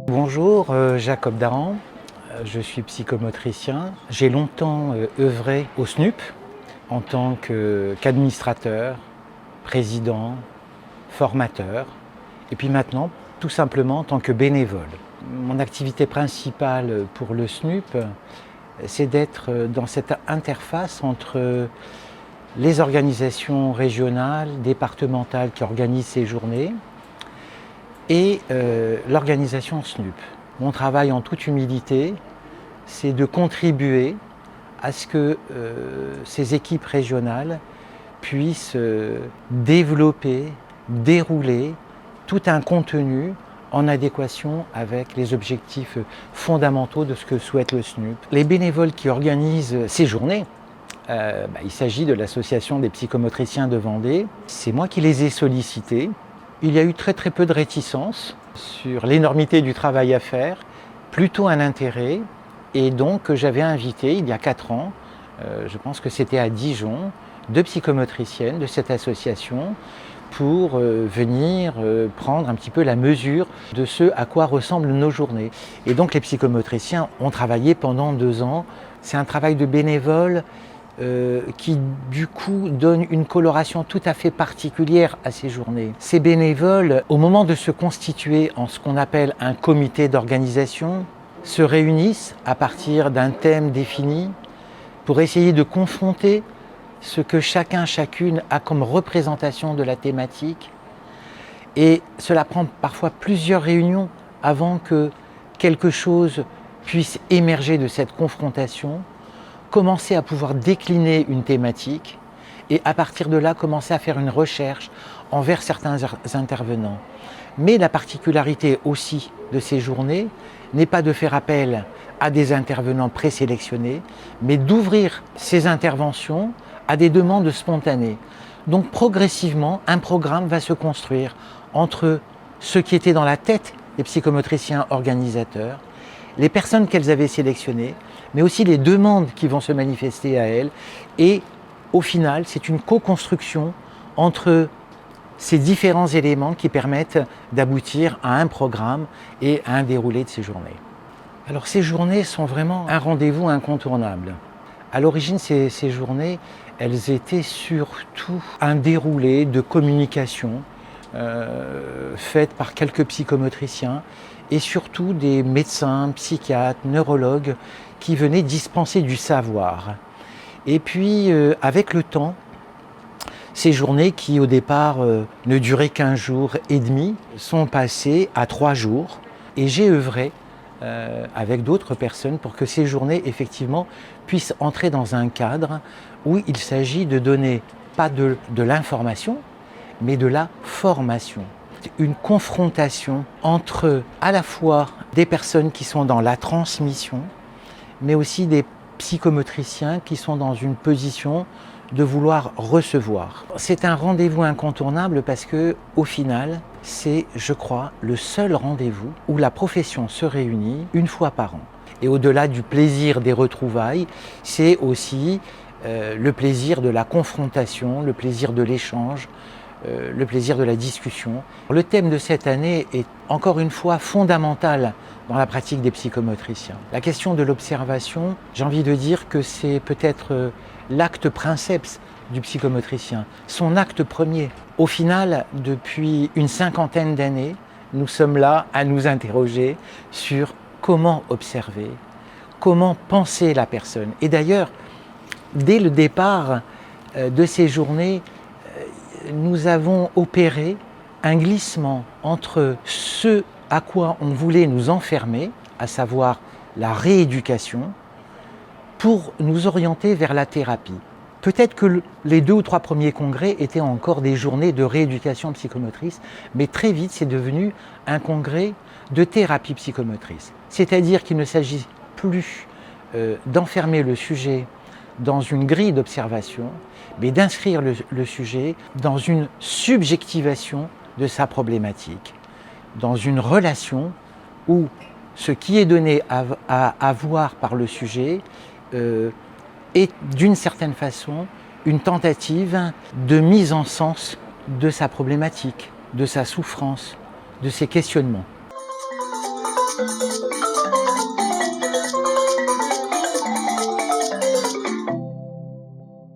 Bonjour, Jacob Daran, je suis psychomotricien. J'ai longtemps œuvré au SNUP en tant qu'administrateur, président, formateur, et puis maintenant tout simplement en tant que bénévole. Mon activité principale pour le SNUP, c'est d'être dans cette interface entre les organisations régionales, départementales qui organisent ces journées et l'organisation SNUP. Mon travail en toute humilité, c'est de contribuer à ce que ces équipes régionales puissent développer, dérouler tout un contenu en adéquation avec les objectifs fondamentaux de ce que souhaite le SNUP. Les bénévoles qui organisent ces journées, il s'agit de l'association des psychomotriciens de Vendée. C'est moi qui les ai sollicités. Il y a eu très peu de réticence sur l'énormité du travail à faire, plutôt un intérêt, et donc j'avais invité il y a 4 ans, je pense que c'était à Dijon, 2 psychomotriciennes de cette association pour venir prendre un petit peu la mesure de ce à quoi ressemblent nos journées. Et donc les psychomotriciens ont travaillé pendant 2 ans. C'est un travail de bénévole qui du coup donne une coloration tout à fait particulière à ces journées. Ces bénévoles, au moment de se constituer en ce qu'on appelle un comité d'organisation, se réunissent à partir d'un thème défini pour essayer de confronter ce que chacune a comme représentation de la thématique. Et cela prend parfois plusieurs réunions avant que quelque chose puisse émerger de cette confrontation, commencer à pouvoir décliner une thématique et à partir de là commencer à faire une recherche envers certains intervenants. Mais la particularité aussi de ces journées n'est pas de faire appel à des intervenants présélectionnés, mais d'ouvrir ces interventions à des demandes spontanées. Donc progressivement, un programme va se construire entre ce qui était dans la tête des psychomotriciens organisateurs, les personnes qu'elles avaient sélectionnées, mais aussi les demandes qui vont se manifester à elles. Et au final, c'est une co-construction entre ces différents éléments qui permettent d'aboutir à un programme et à un déroulé de ces journées. Alors ces journées sont vraiment un rendez-vous incontournable. À l'origine, ces journées, elles étaient surtout un déroulé de communication faite par quelques psychomotriciens et surtout des médecins, psychiatres, neurologues qui venaient dispenser du savoir. Et puis, avec le temps, ces journées qui, au départ, ne duraient qu'1 jour et demi, sont passées à 3 jours. Et j'ai œuvré avec d'autres personnes pour que ces journées, effectivement, puissent entrer dans un cadre où il s'agit de donner pas de l'information, mais de la formation. Une confrontation entre à la fois des personnes qui sont dans la transmission, mais aussi des psychomotriciens qui sont dans une position de vouloir recevoir. C'est un rendez-vous incontournable parce que, au final, c'est, je crois, le seul rendez-vous où la profession se réunit 1 fois par an. Et au-delà du plaisir des retrouvailles, c'est aussi le plaisir de la confrontation, le plaisir de l'échange, le plaisir de la discussion. Le thème de cette année est encore une fois fondamental dans la pratique des psychomotriciens. La question de l'observation, j'ai envie de dire que c'est peut-être l'acte princeps du psychomotricien, son acte premier. Au final, depuis une 50aine d'années, nous sommes là à nous interroger sur comment observer, comment penser la personne. Et d'ailleurs, dès le départ de ces journées, nous avons opéré un glissement entre ce à quoi on voulait nous enfermer, à savoir la rééducation, pour nous orienter vers la thérapie. Peut-être que les 2 ou 3 premiers congrès étaient encore des journées de rééducation psychomotrice, mais très vite c'est devenu un congrès de thérapie psychomotrice. C'est-à-dire qu'il ne s'agit plus d'enfermer le sujet dans une grille d'observation, mais d'inscrire le sujet dans une subjectivation de sa problématique, dans une relation où ce qui est donné à voir par le sujet est d'une certaine façon une tentative de mise en sens de sa problématique, de sa souffrance, de ses questionnements.